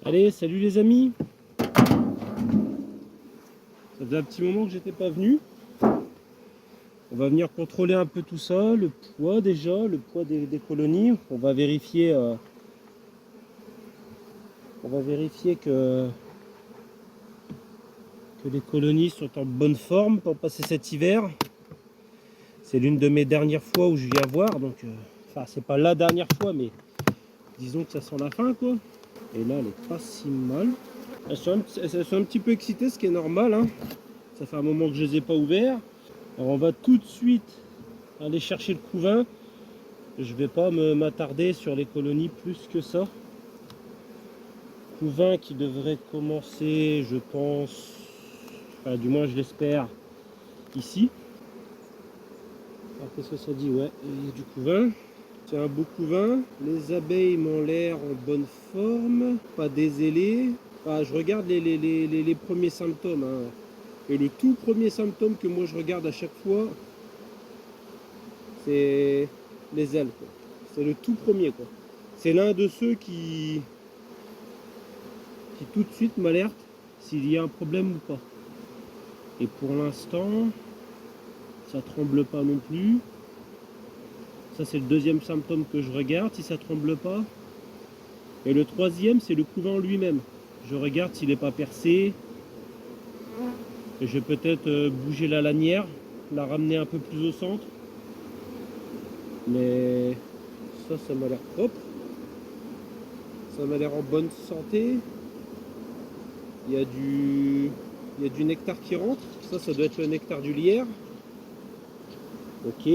Allez, salut les amis. Ça faisait un petit moment que j'étais pas venu. On va venir contrôler un peu tout ça, le poids déjà, le poids des colonies. On va vérifier que les colonies sont en bonne forme pour passer cet hiver. C'est l'une de mes dernières fois où je viens voir, donc enfin c'est pas la dernière fois, mais disons que ça sent la fin quoi. Et là elle est pas si mal. Elles sont un petit peu excitées, ce qui est normal, hein. Ça fait un moment que je les ai pas ouverts. Alors on va tout de suite aller chercher le couvain. Je vais pas m'attarder sur les colonies plus que ça. Couvain qui devrait commencer, je pense, enfin, du moins je l'espère, ici. Alors qu'est-ce que ça dit? Ouais, il y a du couvain. C'est un beau couvain. Les abeilles m'ont l'air en bonne forme, pas dézélées. Enfin, je regarde les premiers symptômes, hein. Et le tout premier symptôme que moi je regarde à chaque fois, c'est les ailes, quoi. C'est le tout premier, quoi. C'est l'un de ceux qui tout de suite m'alerte s'il y a un problème ou pas. Et pour l'instant, ça tremble pas non plus. Ça c'est le deuxième symptôme que je regarde, si ça tremble pas. Et le troisième, c'est le couvain lui-même. Je regarde s'il n'est pas percé. Et je vais peut-être bouger la lanière, la ramener un peu plus au centre. Mais ça m'a l'air propre. Ça m'a l'air en bonne santé. Il y a du nectar qui rentre. Ça doit être le nectar du lierre. Ok.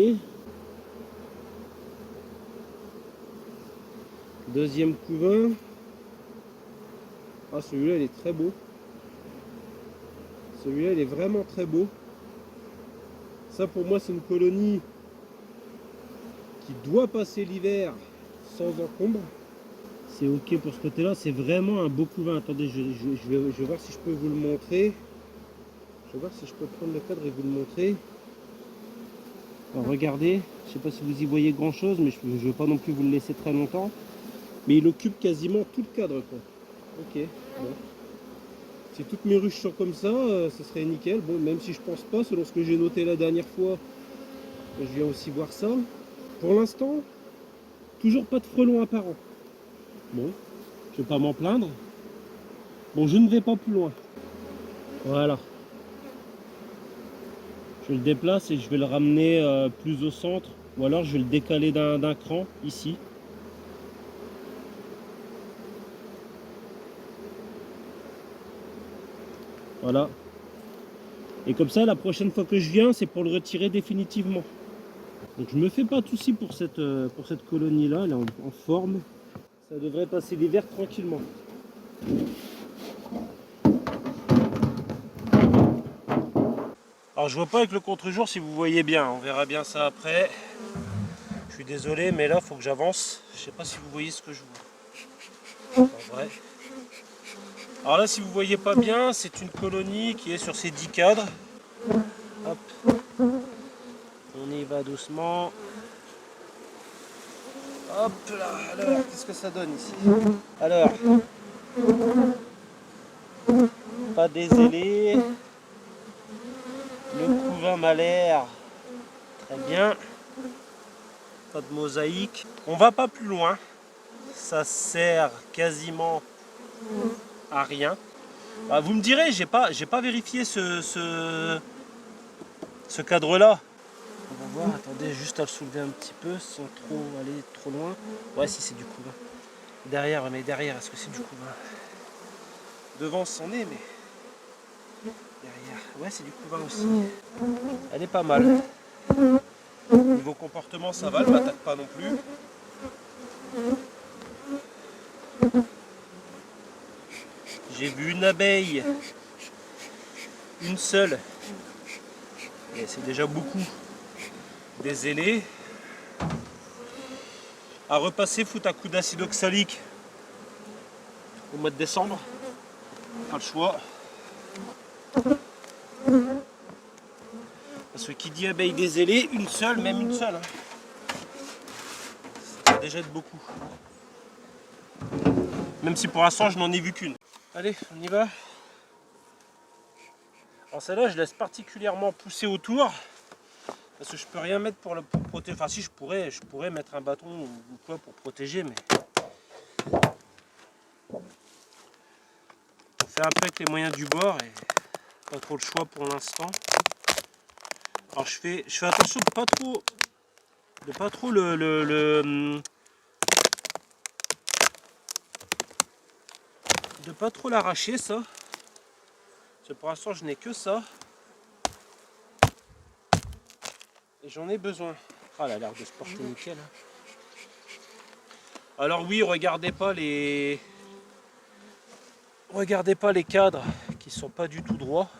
Deuxième couvain. Ah, celui-là, il est très beau. Celui-là, il est vraiment très beau. Ça, pour moi, c'est une colonie qui doit passer l'hiver sans encombre. C'est ok pour ce côté-là. C'est vraiment un beau couvain. Attendez, je vais voir si je peux vous le montrer. Je vais voir si je peux prendre le cadre et vous le montrer. Alors, regardez. Je ne sais pas si vous y voyez grand-chose, mais je ne vais pas non plus vous le laisser très longtemps. Mais il occupe quasiment tout le cadre, quoi. Ok, bon. Si toutes mes ruches sont comme ça, ce serait nickel. Bon, même si je pense pas, selon ce que j'ai noté la dernière fois, je viens aussi voir ça. Pour l'instant, toujours pas de frelons apparents. Bon, je vais pas m'en plaindre. Bon, je ne vais pas plus loin. Voilà. Je le déplace et je vais le ramener plus au centre. Ou alors je vais le décaler d'un cran, ici. Voilà. Et comme ça, la prochaine fois que je viens, c'est pour le retirer définitivement. Donc je me fais pas de soucis pour cette colonie-là, elle est en forme. Ça devrait passer l'hiver tranquillement. Alors je vois pas avec le contre-jour si vous voyez bien, on verra bien ça après. Je suis désolé, mais là, il faut que j'avance. Je sais pas si vous voyez ce que je vois. En vrai. Alors là, si vous voyez pas bien, c'est une colonie qui est sur ces 10 cadres. Hop. On y va doucement. Hop là, alors, qu'est-ce que ça donne ici? Alors, pas des ailés. Le couvain m'a l'air très bien. Pas de mosaïque. On va pas plus loin. Ça sert quasiment à rien. Bah, vous me direz, j'ai pas vérifié ce cadre-là. On va voir, attendez, juste à le soulever un petit peu sans trop aller trop loin. Ouais, si c'est du couvain. Derrière, mais derrière, est-ce que c'est du couvain? Devant, c'en est, mais derrière, ouais, c'est du couvain aussi. Elle est pas mal. Niveau comportement, ça va, elle m'attaque pas non plus. J'ai vu une abeille, une seule, et c'est déjà beaucoup. Des ailés. À repasser, foutre un coup d'acide oxalique au mois de décembre. Pas le choix. Parce que qui dit abeille des ailés, une seule, même une seule, hein. Ça va déjà être beaucoup. Même si pour l'instant je n'en ai vu qu'une. Allez, on y va. Alors celle-là, je laisse particulièrement pousser autour. Parce que je peux rien mettre pour protéger. Enfin si, je pourrais mettre un bâton ou quoi pour protéger, mais... On fait un peu avec les moyens du bord et pas trop le choix pour l'instant. Alors je fais attention de pas trop de pas trop l'arracher, ça. Parce que pour l'instant je n'ai que ça. Et j'en ai besoin. Ah, elle a l'air de se porter nickel. Hein. Alors oui, regardez pas les cadres qui sont pas du tout droits.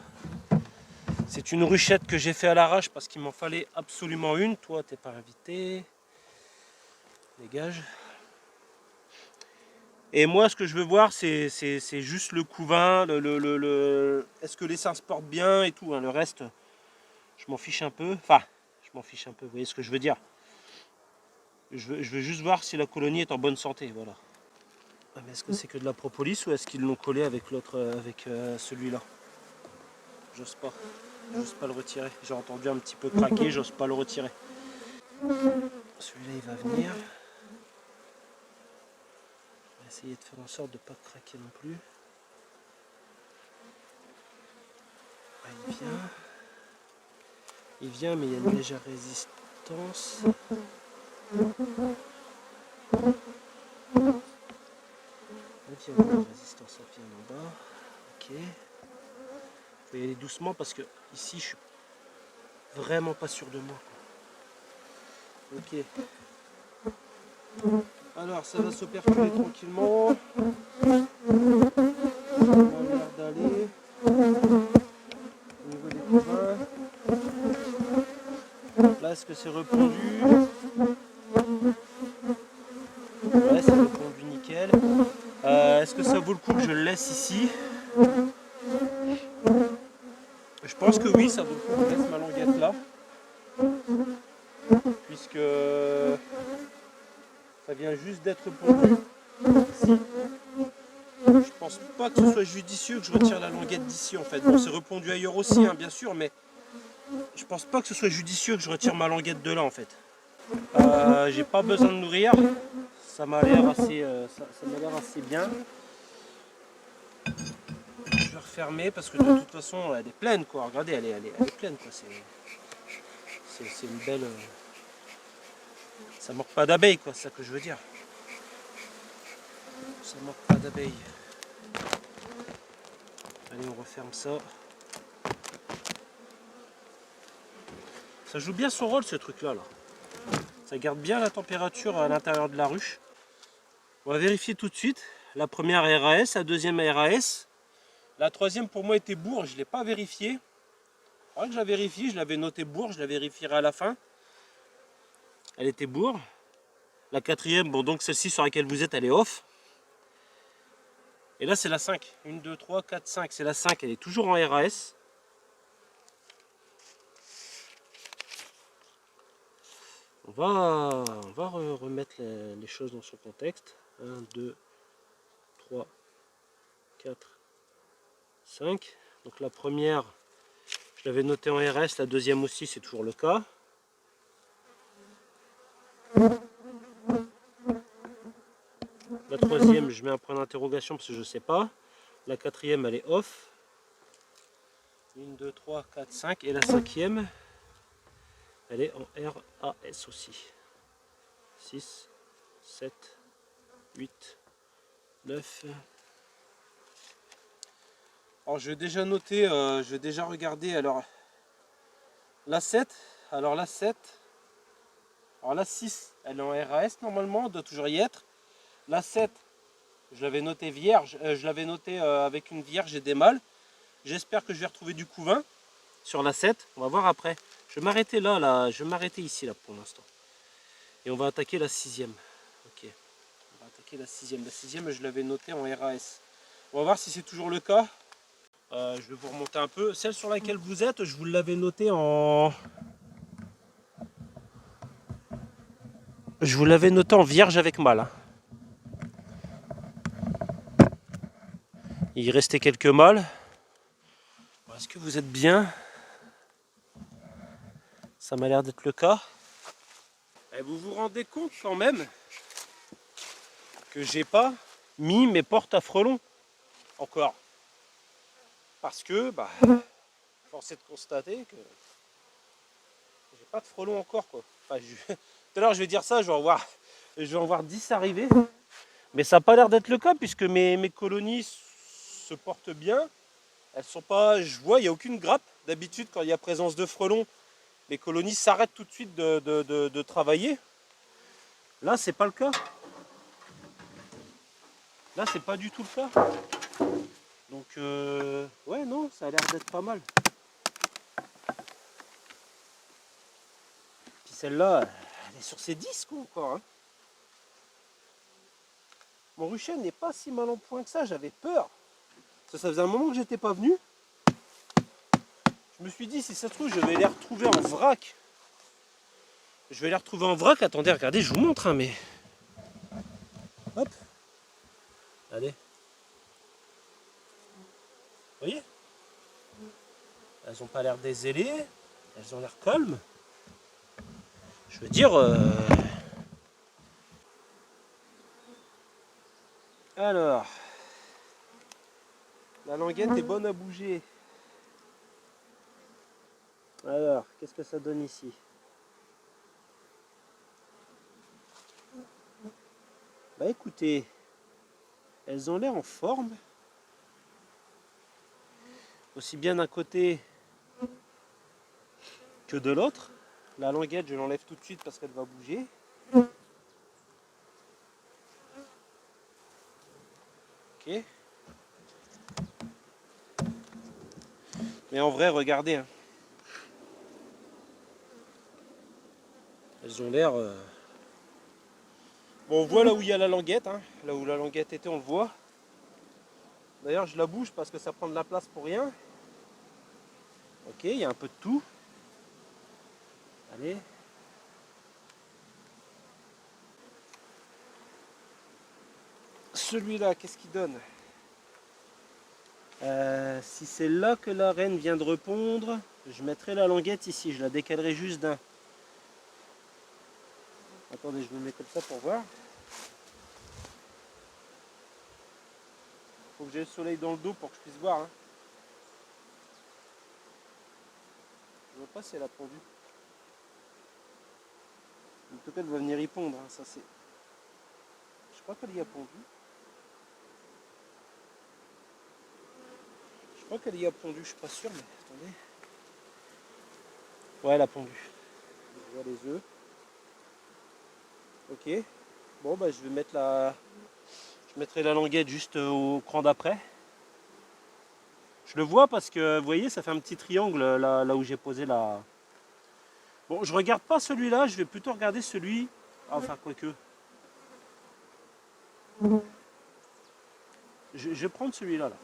C'est une ruchette que j'ai fait à l'arrache parce qu'il m'en fallait absolument une. Toi, t'es pas invité. Dégage. Et moi, ce que je veux voir, c'est juste le couvain, est-ce que les seins se portent bien et tout. Hein. Le reste, je m'en fiche un peu. Enfin, je m'en fiche un peu, vous voyez ce que je veux dire. Je veux juste voir si la colonie est en bonne santé, voilà. Ah, mais est-ce que c'est que de la propolis ou est-ce qu'ils l'ont collé avec l'autre, avec celui-là? J'ose pas le retirer. J'ai entendu un petit peu craquer, j'ose pas le retirer. Celui-là, il va venir. On va essayer de faire en sorte de ne pas craquer non plus. Ah, il vient, mais il y a une légère résistance. Il y a une résistance à pied en bas. Ok. Il faut y aller doucement parce que ici, je suis vraiment pas sûr de moi. Ok. Alors, ça va s'operculer tranquillement. Ça a l'air d'aller. Au niveau des couvains. Là, est-ce que c'est repondu? Ouais, c'est repondu nickel. Est-ce que ça vaut le coup que je le laisse ici? Je pense que oui, ça vaut le coup que je laisse ma languette là. Puisque ça vient juste d'être pondu. Ici. Je pense pas que ce soit judicieux que je retire la languette d'ici en fait. Bon, c'est repondu ailleurs aussi, hein, bien sûr, mais je pense pas que ce soit judicieux que je retire ma languette de là en fait. J'ai pas besoin de nourrir. Ça m'a l'air assez, assez bien. Je vais refermer parce que de toute façon elle est pleine quoi. Regardez, elle est pleine quoi. C'est une belle. Ça manque pas d'abeilles quoi, c'est ça que je veux dire. Ça manque pas d'abeilles. Allez, on referme ça. Ça joue bien son rôle ce truc là. Ça garde bien la température à l'intérieur de la ruche. On va vérifier tout de suite. La première RAS, la deuxième RAS. La troisième pour moi était bourre, je ne l'ai pas vérifié. Il faudrait que je la vérifie, je l'avais noté bourre, je la vérifierai à la fin. Elle était bourre. La quatrième, bon donc celle-ci sur laquelle vous êtes, elle est off. Et là c'est la 5. 1, 2, 3, 4, 5. C'est la 5, elle est toujours en RAS. On va remettre les choses dans son contexte. 1, 2, 3, 4, 5. Donc la première, je l'avais notée en RS, la deuxième aussi, c'est toujours le cas. La troisième, je mets un point d'interrogation parce que je ne sais pas. La quatrième, elle est off. 1, 2, 3, 4, 5. Et la cinquième, elle est en RAS aussi. 6, 7, 8, 9. Alors je vais déjà noter, je vais déjà regarder. Alors la 7, alors la 7, alors la 6, elle est en RAS normalement, elle doit toujours y être. La 7, je l'avais noté vierge, je l'avais noté avec une vierge et des mâles. J'espère que je vais retrouver du couvain sur la 7, on va voir après. Je vais m'arrêter là, je vais m'arrêter ici là pour l'instant. Et on va attaquer la 6e. Ok, on va attaquer la 6e. La 6e, je l'avais noté en RAS. On va voir si c'est toujours le cas. Je vais vous remonter un peu. Celle sur laquelle vous êtes, je vous l'avais noté en... Je vous l'avais noté en vierge avec mâle. Hein. Il restait quelques mâles. Est-ce que vous êtes bien? Ça m'a l'air d'être le cas. Et vous vous rendez compte quand même que j'ai pas mis mes portes à frelons encore. Parce que, force est de constater que j'ai pas de frelons encore, quoi. Enfin, tout à l'heure je vais dire ça, je vais en voir 10 arriver. Mais ça n'a pas l'air d'être le cas puisque mes colonies se portent bien. Elles sont pas, je vois, il n'y a aucune grappe. D'habitude, quand il y a présence de frelons, les colonies s'arrêtent tout de suite de travailler. Là, c'est pas le cas. Là, c'est pas du tout le cas. Donc, ouais, non, ça a l'air d'être pas mal. Puis celle-là, elle est sur ses disques encore. Hein. Mon rucher n'est pas si mal en point que ça, j'avais peur. Ça faisait un moment que j'étais pas venu. Je me suis dit, si ça se trouve, je vais les retrouver en vrac. Je vais les retrouver en vrac. Attendez, regardez, je vous montre, hein, mais... Hop. Allez. Vous voyez? Elles n'ont pas l'air dézélées. Elles ont l'air calmes. Je veux dire... Alors... La languette est bonne à bouger. Alors, qu'est-ce que ça donne ici? Bah écoutez, elles ont l'air en forme. Aussi bien d'un côté que de l'autre. La languette, je l'enlève tout de suite parce qu'elle va bouger. Ok. Mais en vrai, regardez. Hein. Elles ont l'air... Bon, on voit là où il y a la languette. Hein. Là où la languette était, on le voit. D'ailleurs, je la bouge parce que ça prend de la place pour rien. Ok, il y a un peu de tout. Allez. Celui-là, qu'est-ce qu'il donne? Si c'est là que la reine vient de répondre, je mettrai la languette ici. Je la décalerai juste d'un. Attendez, je me mets comme ça pour voir. Faut que j'ai le soleil dans le dos pour que je puisse voir. Hein. Je vois pas si elle a pondu. En tout cas, elle va venir y pondre. Hein. Ça, c'est... Je crois qu'elle y a pondu. Je crois qu'elle y a pondu, je suis pas sûr, mais attendez. Ouais, elle a pondu. Je vois les œufs. Ok. Bon, bah je vais mettre la... Je mettrai la languette juste au cran d'après. Je le vois parce que, vous voyez, ça fait un petit triangle là où j'ai posé la... Bon, je regarde pas celui-là, je vais plutôt regarder celui... Enfin, quoique. Je vais prendre celui-là, là.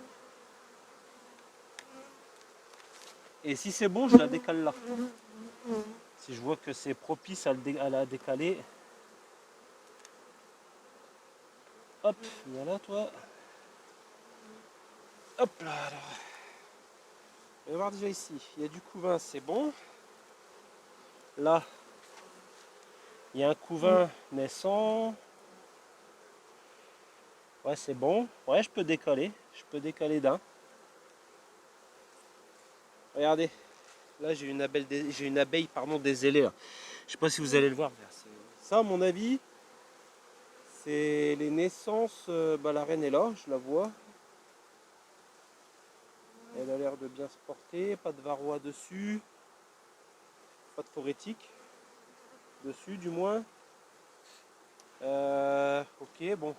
Et si c'est bon, je la décale là. Si je vois que c'est propice à la décaler. Hop, viens là, toi. Hop là, alors. On va voir déjà ici. Il y a du couvain, c'est bon. Là, il y a un couvain naissant. Ouais, c'est bon. Ouais, je peux décaler. Je peux décaler d'un. Regardez. Là, j'ai une abeille, dézélée. Là. Je sais pas si vous allez le voir. Ça, à mon avis, c'est les naissances. La reine est là, je la vois. Elle a l'air de bien se porter. Pas de varroa dessus. Pas de phorétique. Dessus, du moins. Ok, bon.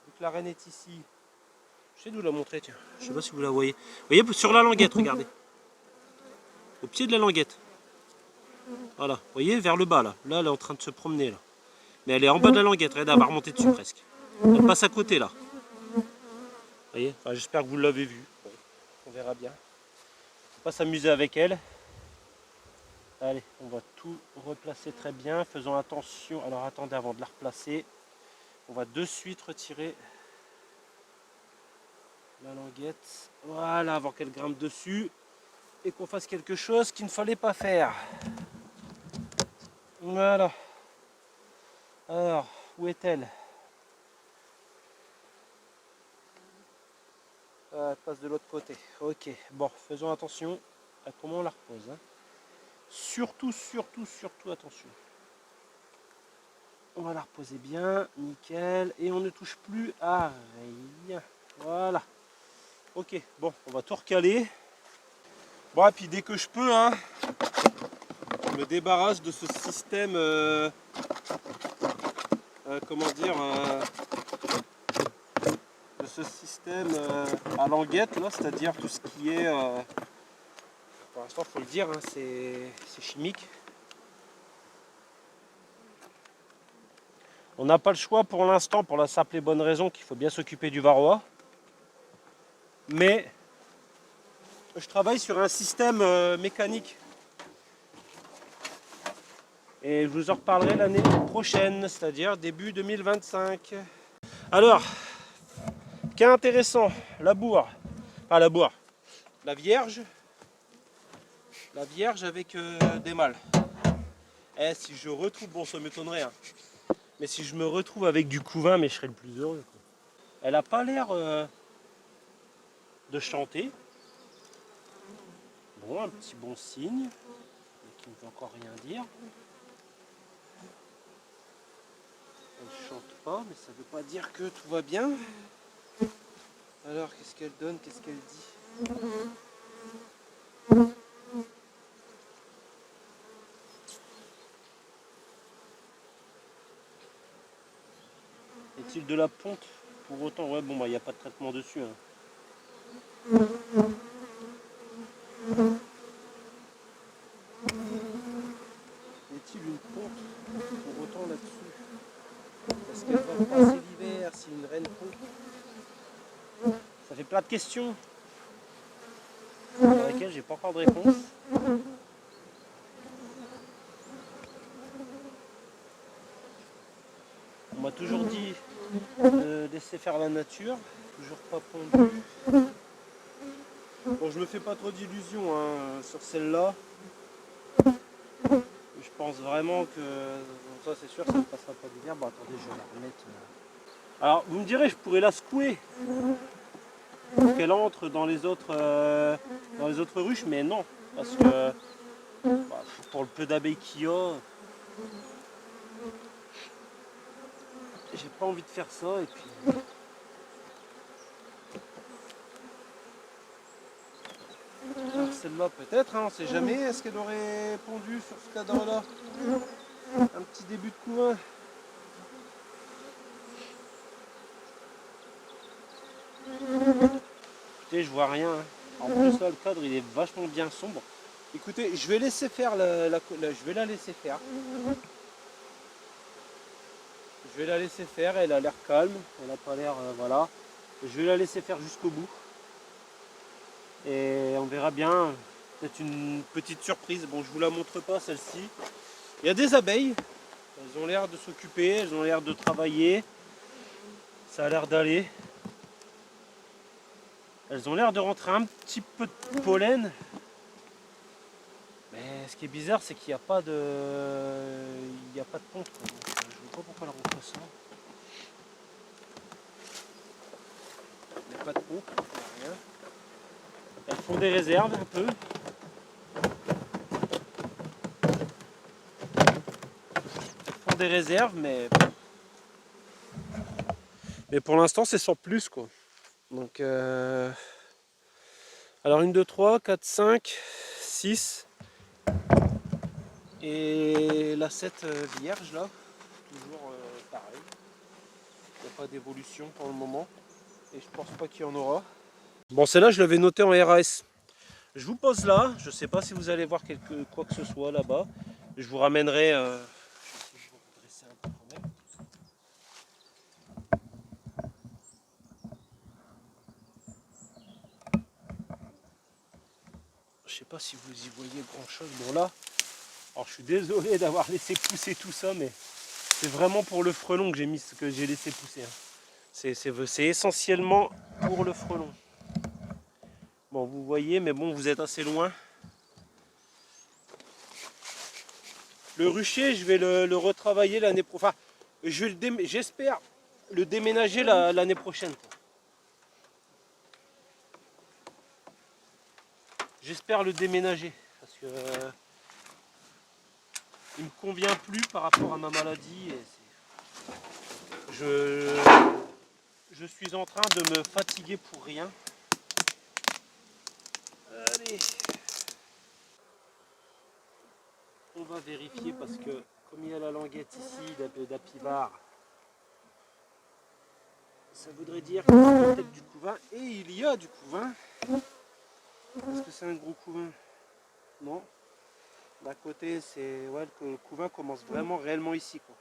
Vu que la reine est ici. Je sais d'où la montrer, tiens. Je sais pas si vous la voyez. Vous voyez sur la languette, regardez. Au pied de la languette. Voilà, vous voyez, vers le bas là. Là, elle est en train de se promener là. Mais elle est en bas de la languette, elle va remonter dessus presque. Elle passe à côté là. Vous voyez, enfin, j'espère que vous l'avez vu. Bon, on verra bien. On va pas s'amuser avec elle. Allez, on va tout replacer très bien. Faisons attention. Alors attendez, avant de la replacer, on va de suite retirer la languette. Voilà, avant qu'elle grimpe dessus et qu'on fasse quelque chose qu'il ne fallait pas faire. Voilà. Alors, où est-elle? Elle passe de l'autre côté. Ok, bon, faisons attention à comment on la repose. Hein. Surtout attention. On va la reposer bien, nickel. Et on ne touche plus à rien. Voilà. Ok, bon, on va tout recaler. Bon, et puis dès que je peux, hein, je me débarrasse de ce système, comment dire, de ce système à languette, là, c'est-à-dire tout ce qui est, pour l'instant, faut le dire, hein, c'est chimique. On n'a pas le choix pour l'instant, pour la simple et bonne raison qu'il faut bien s'occuper du varroa. Mais je travaille sur un système mécanique. Et je vous en reparlerai l'année prochaine, c'est-à-dire début 2025. Alors, qui est intéressant, la bourre, pas la bourre, la vierge avec des mâles. Eh, si je retrouve, bon ça m'étonnerait, hein, mais si je me retrouve avec du couvain, mais je serais le plus heureux. Quoi. Elle a pas l'air de chanter. Bon, un petit bon signe, mais qui ne veut encore rien dire. Elle ne chante pas, mais ça ne veut pas dire que tout va bien. Alors, qu'est-ce qu'elle donne? Qu'est-ce qu'elle dit? Est-il de la ponte? Pour autant, ouais, bon, bah, il n'y a pas de traitement dessus. Hein. Est-il une ponte pour autant là-dessus? Est-ce qu'elle va passer l'hiver si une reine ponte? Ça fait plein de questions à laquelle j'ai pas encore de réponse. On m'a toujours dit de laisser faire la nature, toujours pas pondu. Bon, je me fais pas trop d'illusions hein, sur celle-là. Je pense vraiment que ça c'est sûr ça ne passera pas d'hiver. Bon attendez, je vais la remettre. Alors vous me direz, je pourrais la secouer pour qu'elle entre dans les autres ruches, mais non, parce que bah, pour le peu d'abeilles qu'il y a, j'ai pas envie de faire ça et puis. Alors celle-là peut-être, hein, on sait jamais, est-ce qu'elle aurait pondu sur ce cadre-là? Un petit début de couvain. Écoutez, je vois rien. Hein. En plus là le cadre il est vachement bien sombre. Écoutez, je vais laisser faire je vais la laisser faire. Je vais la laisser faire, elle a l'air calme, elle n'a pas l'air voilà. Je vais la laisser faire jusqu'au bout. Et on verra bien. Peut-être une petite surprise. Bon, je vous la montre pas celle-ci. Il y a des abeilles. Elles ont l'air de s'occuper, elles ont l'air de travailler. Ça a l'air d'aller. Elles ont l'air de rentrer un petit peu de pollen. Mais ce qui est bizarre, c'est qu'il n'y a pas de. Il n'y a pas de ponte. Quoi. Donc, je ne vois pas pourquoi elle rentre ça. Il n'y a pas de ponte, il n'y a rien. Elles font des réserves un peu. Elles font des réserves, mais pour l'instant, c'est sans plus quoi. Donc, alors 1, 2, 3, 4, 5, 6. Et la 7 vierge là, toujours pareil. Il n'y a pas d'évolution pour le moment. Et je pense pas qu'il y en aura. Bon, celle-là, je l'avais notée en RAS. Je vous pose là. Je ne sais pas si vous allez voir quoi que ce soit là-bas. Je vous ramènerai. Je vais essayer de vous redresser un peu quand même. Je sais pas si vous y voyez grand chose. Bon là, alors je suis désolé d'avoir laissé pousser tout ça, mais c'est vraiment pour le frelon que j'ai laissé pousser. Hein. C'est essentiellement pour le frelon. Bon, vous voyez, mais bon, vous êtes assez loin. Le rucher, je vais le retravailler l'année prochaine. Enfin, j'espère le déménager l'année prochaine. J'espère le déménager parce que il me convient plus par rapport à ma maladie. Et je suis en train de me fatiguer pour rien. Allez. On va vérifier parce que comme il y a la languette ici d'Apivar, ça voudrait dire qu'il y a peut-être du couvain. Et il y a du couvain. Est-ce que c'est un gros couvain? Non. D'à côté, c'est ouais, le couvain commence vraiment réellement ici, quoi.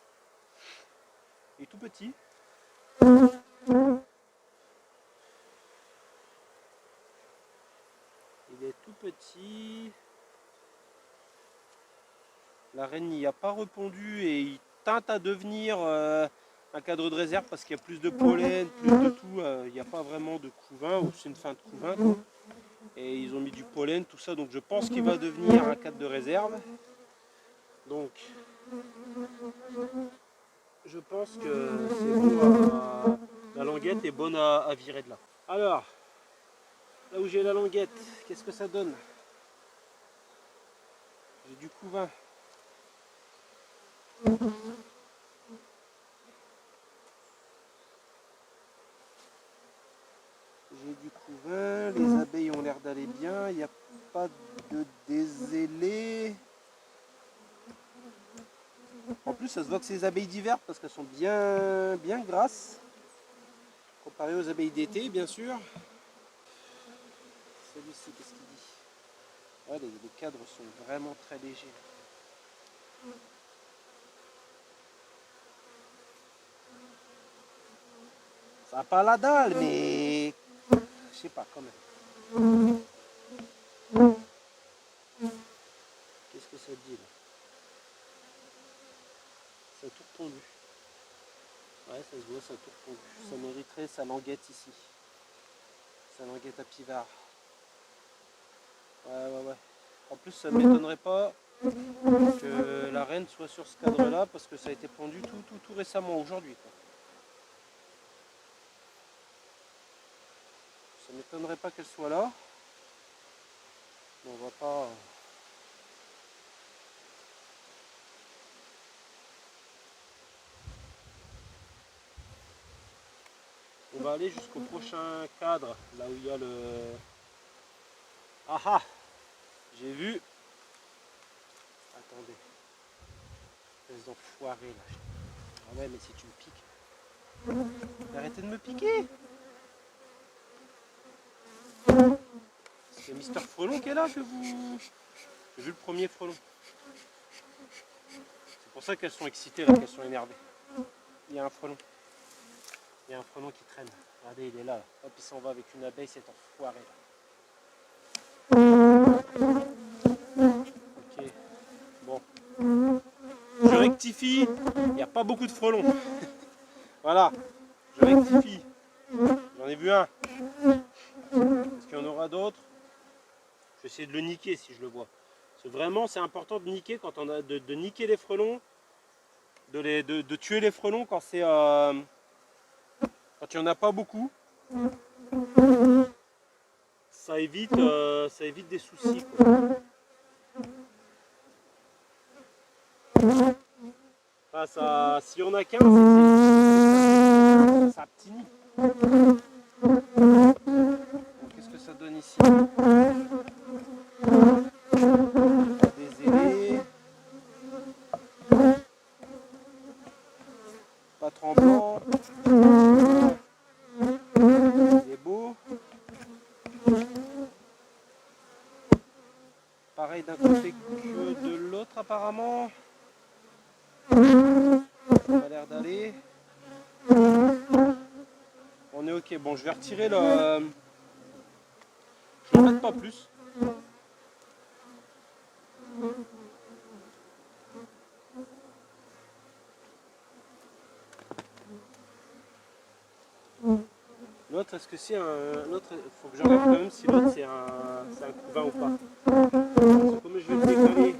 Il est tout petit. Il est tout petit. La reine n'y a pas répondu et il tente à devenir un cadre de réserve parce qu'il y a plus de pollen, plus de tout. Il n'y a pas vraiment de couvain ou c'est une fin de couvain, quoi. Et ils ont mis du pollen, tout ça. Donc je pense qu'il va devenir un cadre de réserve. Donc je pense que c'est bon. La languette est bonne à virer de là. Alors, là où j'ai la languette, qu'est-ce que ça donne? J'ai du couvain. J'ai du couvain, les abeilles ont l'air d'aller bien, il n'y a pas de dézélé. En plus, ça se voit que c'est les abeilles d'hiver parce qu'elles sont bien grasses, comparées aux abeilles d'été, bien sûr. Celui-ci, qu'est-ce qu'il dit? Ouais, les cadres sont vraiment très légers. Ça n'a pas la dalle, mais je sais pas quand même. Qu'est-ce que ça dit là? C'est un tour pondu. Ouais, ça se voit, c'est un tour pondu. Ça mériterait sa languette ici. Sa languette à pivard. Ouais. En plus, ça ne m'étonnerait pas que la reine soit sur ce cadre-là parce que ça a été pondu tout récemment, aujourd'hui. Ça ne m'étonnerait pas qu'elle soit là. Mais on va pas... On va aller jusqu'au prochain cadre, là où il y a le... Ah ah! J'ai vu... Attendez. Les enfoirés là. Ah ouais, mais si tu me piques... Arrêtez de me piquer! C'est Mister Frelon qui est là que vous... J'ai vu le premier frelon. C'est pour ça qu'elles sont excitées là, qu'elles sont énervées. Il y a un frelon. Il y a un frelon qui traîne. Regardez, il est là. Hop, il s'en va avec une abeille, c'est enfoiré là. Ok. Bon. Je rectifie. Il n'y a pas beaucoup de frelons. Voilà. Je rectifie. J'en ai vu un. Est-ce qu'il y en aura d'autres? Je vais essayer de le niquer si je le vois. Parce que vraiment, c'est important de niquer quand on a de niquer les frelons, de tuer les frelons quand c'est quand il n'y en a pas beaucoup. Ça évite des soucis, quoi. Enfin, s'il y en a qu'un, c'est un petit nid. Qu'est-ce que ça donne ici? Des ailés. Pas tremblant. Il est beau. Pareil d'un côté que de l'autre apparemment. Ça a l'air d'aller. On est ok. Bon, je vais retirer le... Je n'en mets pas plus. Là, L'autre, est-ce que c'est un... L'autre, il faut que je regarde quand même si l'autre c'est un couvain ou pas. Parce que comme je vais le décaler,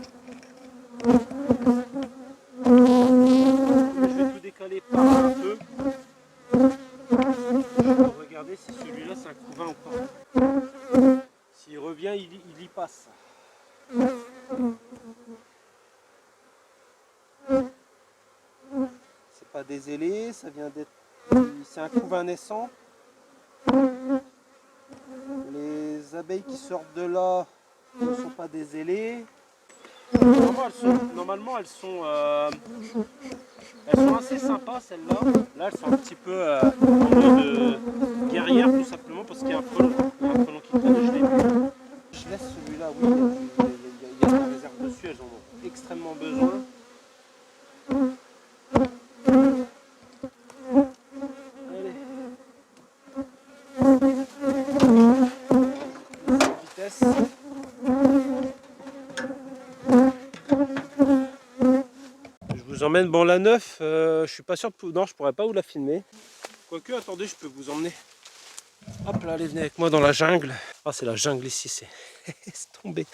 comme je vais tout décaler par un peu, je vais regarder si celui-là c'est un couvain ou pas. S'il revient, il y passe. C'est pas des ailés, ça vient d'être... C'est un couvain naissant. Les abeilles qui sortent de là ne sont pas des ailés. Normalement, elles sont assez sympas, celles-là. Là, elles sont un petit peu en mode guerrière, tout simplement, parce qu'il y a un frelon. Il y a un frelon qui traîne, je l'ai vu. Je laisse celui-là, oui, il y a de la réserve dessus, elles en ont extrêmement besoin. Allez. Vitesse. Je vous emmène, bon la 9, je suis pas sûr, non je pourrais pas vous la filmer. Quoique, attendez, je peux vous emmener. Hop là, allez, venez avec moi dans la jungle. Ah, c'est la jungle ici, c'est tombé.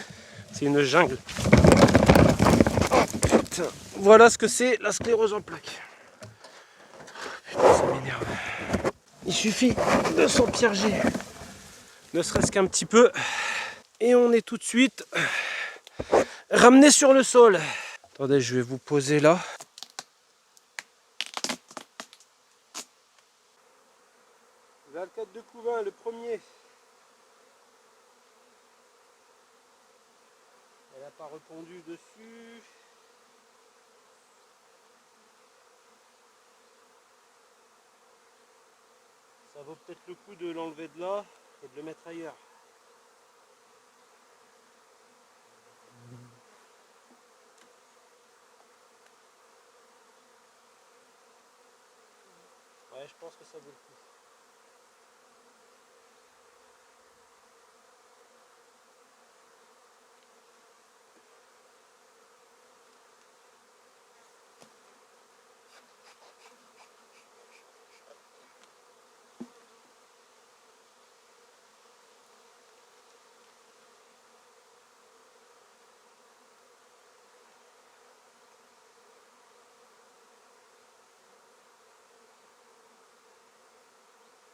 C'est une jungle. Oh putain, voilà ce que c'est la sclérose en plaques. Putain, ça m'énerve. Il suffit de s'empierger, ne serait-ce qu'un petit peu, et on est tout de suite ramené sur le sol. Attendez, je vais vous poser là. Vers le 4 de couvain, le premier. Elle n'a pas répondu dessus. Ça vaut peut-être le coup de l'enlever de là et de le mettre ailleurs. Ouais, je pense que ça vaut le coup.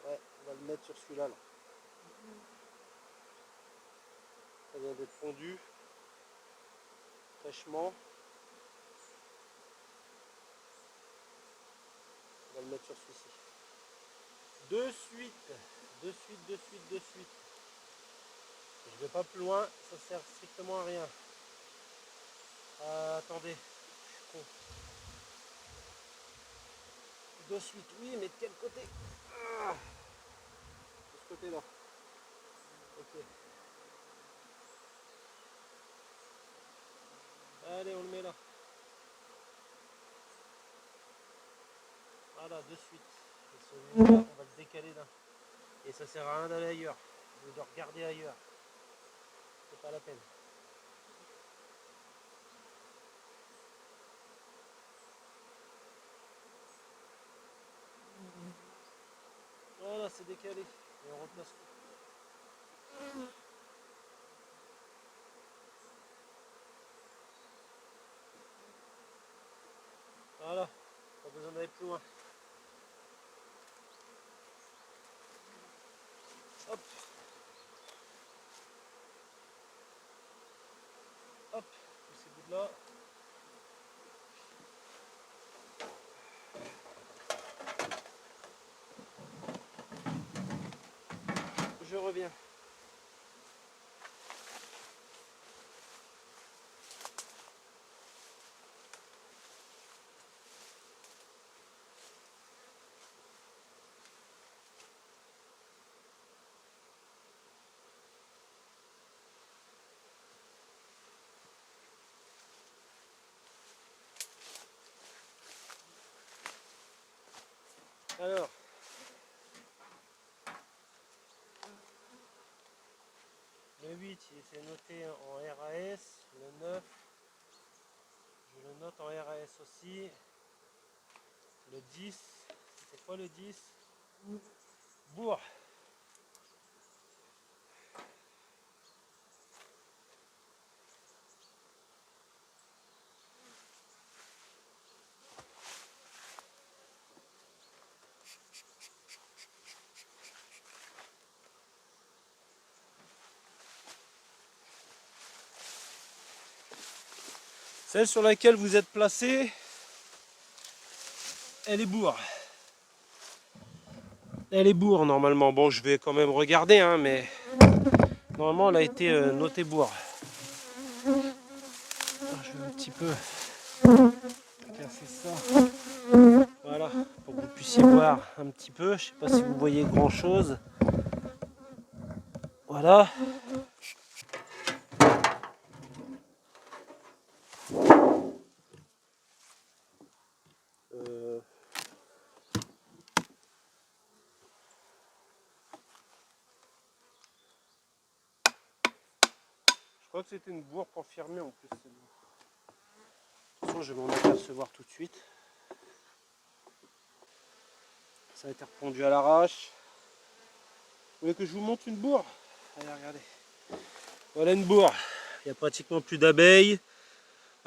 Ouais, on va le mettre sur celui-là. Là. Ça vient d'être fondu fraîchement. On va le mettre sur celui-ci. De suite. Je vais pas plus loin, ça sert strictement à rien. Attendez, je suis con. De suite, oui, mais de quel côté? De ce côté-là. Ok. Allez, on le met là. Voilà, de suite. Et celui-là, on va le décaler d'un. Et ça sert à rien d'aller ailleurs. Ou de regarder ailleurs. C'est pas la peine. Voilà, c'est décalé. Et on replace tout. Voilà, pas besoin d'aller plus loin. Hop. Hop, tous ces bouts là. Je reviens. Alors, le 8, il s'est noté en RAS. Le 9, je le note en RAS aussi. Le 10, c'est quoi le 10? Bourg. Celle sur laquelle vous êtes placé, elle est bourre. Elle est bourre normalement. Bon, je vais quand même regarder, hein, mais normalement elle a été notée bourre. Alors, je vais un petit peu casser ça. Voilà, pour que vous puissiez voir un petit peu. Je sais pas si vous voyez grand chose. Voilà. Je crois que c'était une bourre confirmée en plus. De toute façon, je vais m'en apercevoir tout de suite. Ça a été repondu à l'arrache. Vous voulez que je vous montre une bourre? Allez, regardez. Voilà une bourre. Il n'y a pratiquement plus d'abeilles.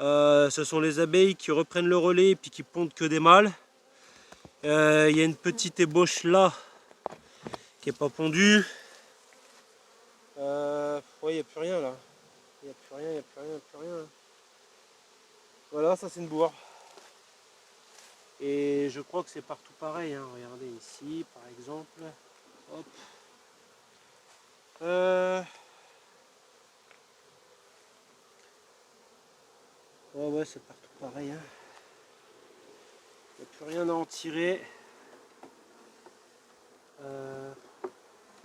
Ce sont les abeilles qui reprennent le relais et puis qui pondent que des mâles. Il y a une petite ébauche là qui n'est pas pondue. Ouais, il n'y a plus rien là. Il n'y a plus rien, il n'y a plus rien, il n'y a plus rien. Voilà, ça c'est une bourre. Et je crois que c'est partout pareil. Hein. Regardez ici par exemple. Hop. Ouais, c'est partout pareil. Hein. Il n'y a plus rien à en tirer. Vous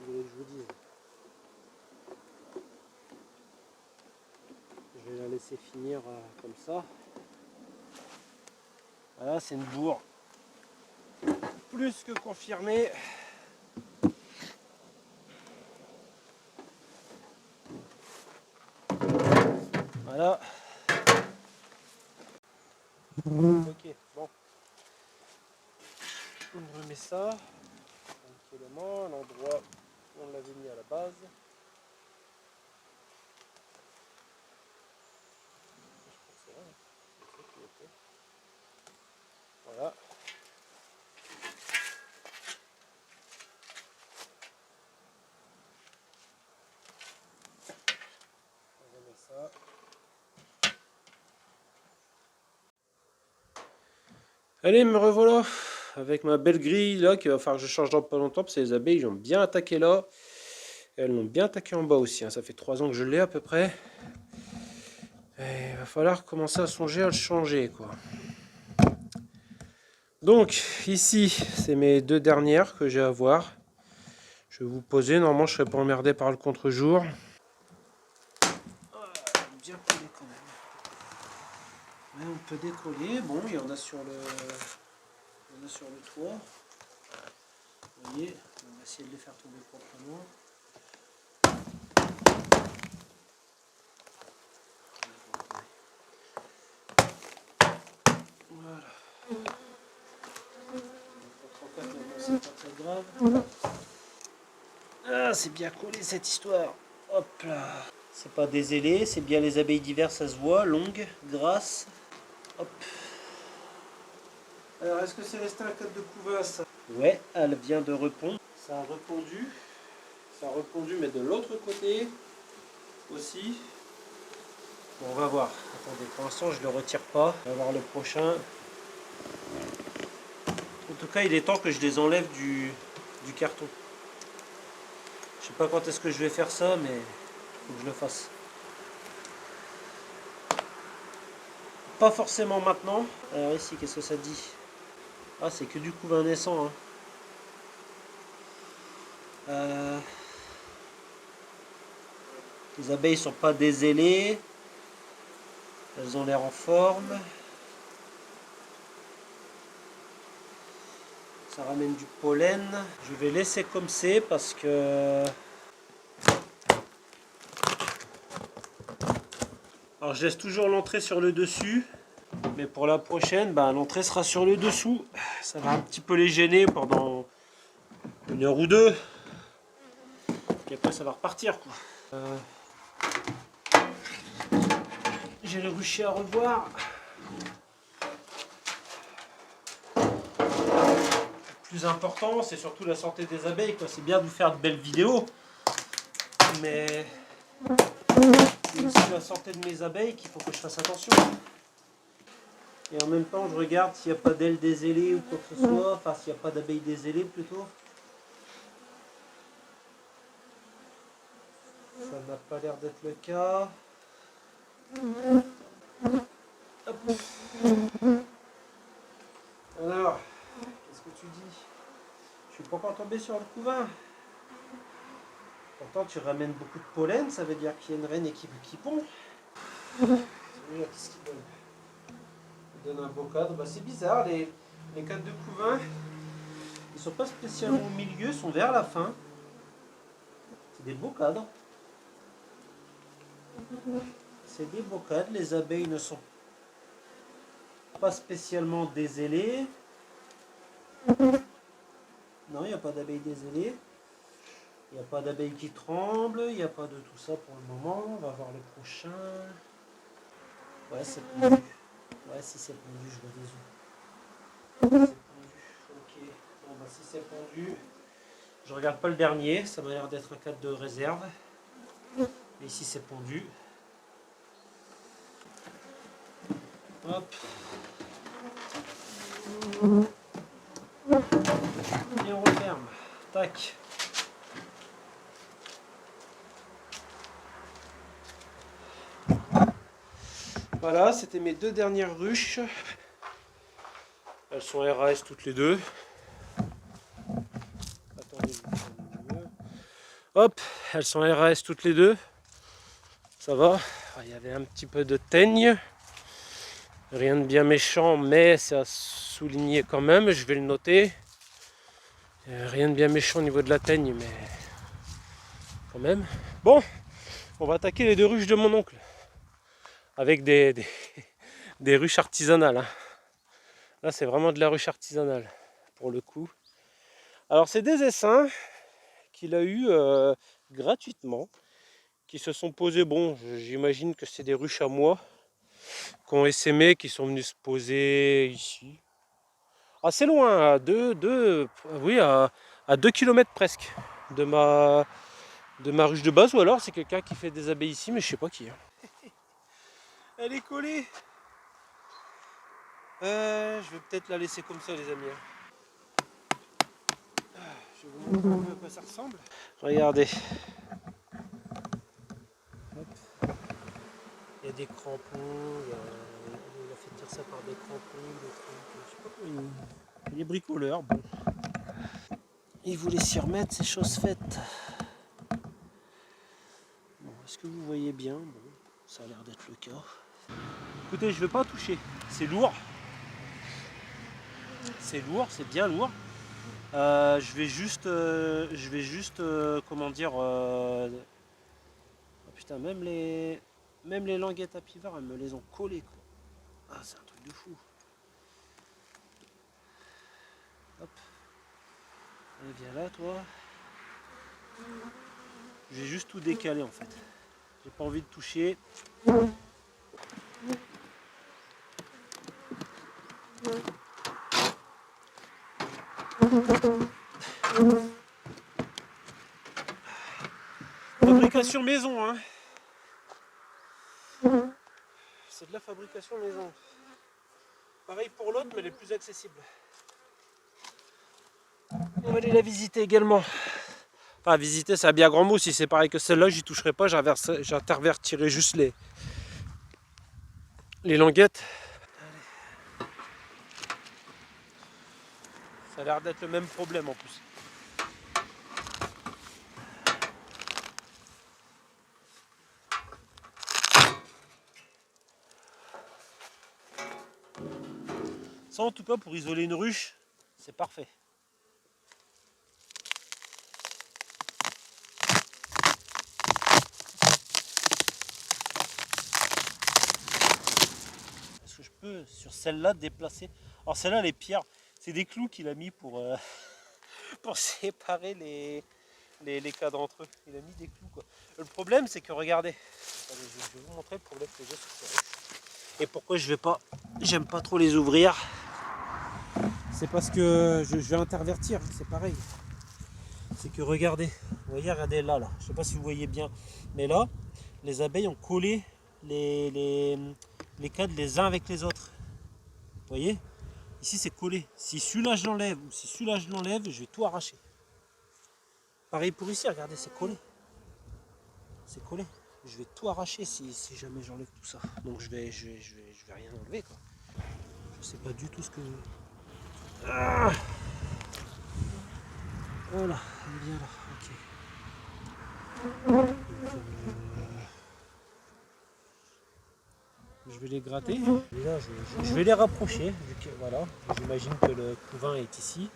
voulez que je vous dise? Je vais la laisser finir comme ça. Voilà, c'est une bourre plus que confirmée. Voilà. Ok, bon. On remet ça tranquillement à l'endroit où on l'avait mis à la base. Voilà. On remet ça. Allez, me revoilà avec ma belle grille là qu'il va falloir que je change dans pas longtemps parce que les abeilles ont bien attaqué là. Et elles l'ont bien attaqué en bas aussi. Hein. Ça fait 3 ans que je l'ai à peu près. Et il va falloir commencer à songer à le changer quoi. Donc ici c'est mes 2 dernières que j'ai à voir. Je vais vous poser, normalement je ne serai pas emmerdé par le contre-jour. Bien collé quand même. Mais on peut décoller, bon il y en a sur le toit. Vous voyez, on va essayer de les faire tomber proprement. Voilà. C'est pas très grave. Ah, c'est bien collé cette histoire. Hop là. C'est pas des ailés, c'est bien les abeilles d'hiver, ça se voit, longues, grasses. Hop. Alors, est-ce que c'est resté un code de couvasse? Ouais, elle vient de répondre. Ça a répondu. Ça a répondu, mais de l'autre côté aussi. Bon, on va voir. Attendez, pour l'instant, je ne le retire pas. On va voir le prochain. En tout cas, il est temps que je les enlève du carton. Je sais pas quand est-ce que je vais faire ça, mais il faut que je le fasse. Pas forcément maintenant. Alors ici, qu'est-ce que ça dit? Ah, c'est que du couvain naissant. Hein. Les abeilles sont pas dézélées. Elles ont l'air en forme. Ça ramène du pollen. Je vais laisser comme c'est parce que... Alors je laisse toujours l'entrée sur le dessus. Mais pour la prochaine, l'entrée sera sur le dessous. Ça va un petit peu les gêner pendant 1 heure ou 2. Et après ça va repartir quoi. J'ai le rucher à revoir. Le plus important, c'est surtout la santé des abeilles. C'est bien de vous faire de belles vidéos. Mais c'est aussi la santé de mes abeilles qu'il faut que je fasse attention. Et en même temps, je regarde s'il n'y a pas d'ailes dézélées ou quoi que ce soit. Enfin, s'il n'y a pas d'abeilles dézélées plutôt. Ça n'a pas l'air d'être le cas. Hop. Alors, qu'est-ce que tu dis? Je suis pas encore tombé sur le couvain. Pourtant, tu ramènes beaucoup de pollen, ça veut dire qu'il y a une reine qui pond. Qu'est-ce qu'il donne? Il donne un beau cadre. Bah, c'est bizarre, les cadres de couvain, ils sont pas spécialement au milieu, ils sont vers la fin. C'est des beaux cadres. C'est des beaux cadres. Les abeilles ne sont pas spécialement dézélées. Non, il n'y a pas d'abeilles dézélées. Il n'y a pas d'abeilles qui tremblent. Il n'y a pas de tout ça pour le moment. On va voir le prochain. Ouais, c'est pondu. Ouais, si c'est pondu, je vois des œufs. C'est pondu. Ok. Bon, bah, si c'est pondu, je regarde pas le dernier. Ça m'a l'air d'être un cadre de réserve. Et ici, c'est pondu. Hop. Et on referme. Tac. Voilà, c'était mes deux dernières ruches. Elles sont RAS toutes les deux. Attendez, hop, elles sont RAS toutes les deux. Ça va. Il y avait un petit peu de teigne. Rien de bien méchant, mais c'est à souligner quand même. Je vais le noter. Rien de bien méchant au niveau de la teigne, mais quand même. Bon, on va attaquer les deux ruches de mon oncle. Avec des ruches artisanales. Hein. Là, c'est vraiment de la ruche artisanale, pour le coup. Alors, c'est des essaims qu'il a eu gratuitement, qui se sont posés. Bon, j'imagine que c'est des ruches à moi, qui ont essaimé, qui sont venus se poser ici. Assez loin, à 2 km presque de ma ruche de base, ou alors c'est quelqu'un qui fait des abeilles ici, mais je sais pas qui. Hein. Elle est collée. Je vais peut-être la laisser comme ça, les amis. Je vais vous montrer un peu à quoi ça ressemble. Regardez. Hop. Il y a des crampons. Il a fait dire ça par des crampons, des trucs. Je sais pas quoi. Il est bricoleur. Bon. Il voulait s'y remettre, c'est chose faite. Bon, est-ce que vous voyez bien? Bon, ça a l'air d'être le cas. Écoutez, je ne vais pas toucher. C'est lourd. C'est lourd, c'est bien lourd. Je vais juste, comment dire, oh putain, même les languettes à pivard, elles me les ont collées, quoi. Ah, c'est un truc de fou. Hop. Allez, viens là, toi. Je vais juste tout décaler, en fait. J'ai pas envie de toucher. Fabrication maison, hein. C'est de la fabrication maison. Pareil pour l'autre, mais elle est plus accessible. On va aller la visiter également. Enfin, visiter, c'est un bien grand mot. Si c'est pareil que celle-là, j'y toucherai pas. J'intervertirai juste les languettes. Ça a l'air d'être le même problème en plus. Ça, en tout cas, pour isoler une ruche, c'est parfait. Est-ce que je peux, sur celle-là, déplacer? Alors celle-là, les pierres, c'est des clous qu'il a mis pour séparer les cadres entre eux. Il a mis des clous, quoi. Le problème, c'est que, regardez, attendez, je vais vous montrer le problème que j'ai sur ces ruches. Et pourquoi j'aime pas trop les ouvrir. C'est parce que je vais intervertir, c'est pareil. C'est que regardez, vous voyez, regardez là, je sais pas si vous voyez bien, mais là, les abeilles ont collé les cadres les uns avec les autres. Vous voyez? Ici c'est collé. Si celui-là je l'enlève ou si celui-là je l'enlève, je vais tout arracher. Pareil pour ici, regardez, c'est collé. C'est collé. Je vais tout arracher si jamais j'enlève tout ça. Donc je vais rien enlever quoi. Je sais pas du tout ce que. Ah, voilà, elle est bien là, ok. Donc, je vais les gratter. Et là, je vais les rapprocher. Vu que, voilà, j'imagine que le couvain est ici.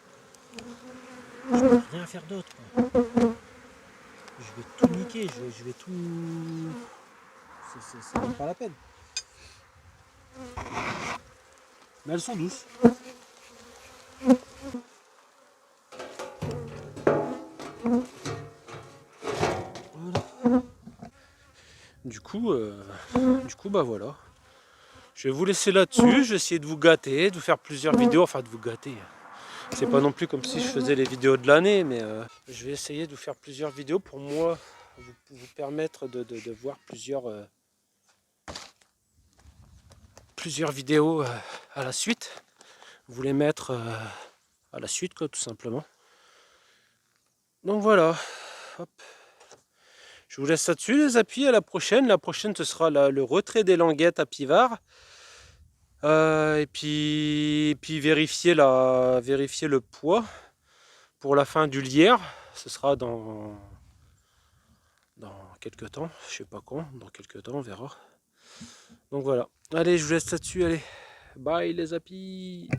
Je peux rien faire d'autre. Je vais tout niquer, je vais tout. Ça vaut pas la peine. Mais elles sont douces. Voilà. Du coup, bah voilà. Je vais vous laisser là-dessus. Je vais essayer de vous gâter, de vous faire plusieurs vidéos. Enfin, de vous gâter. C'est pas non plus comme si je faisais les vidéos de l'année, mais je vais essayer de vous faire plusieurs vidéos pour moi, vous permettre de voir plusieurs vidéos à la suite. Vous les mettre à la suite, quoi, tout simplement. Donc voilà. Hop. Je vous laisse là-dessus, les appuis. À la prochaine. La prochaine, ce sera le retrait des languettes à Pivard. Et puis vérifier le poids pour la fin du lierre. Ce sera dans quelques temps, je sais pas quand, dans quelques temps on verra. Donc voilà, allez je vous laisse là-dessus, allez, bye les apis.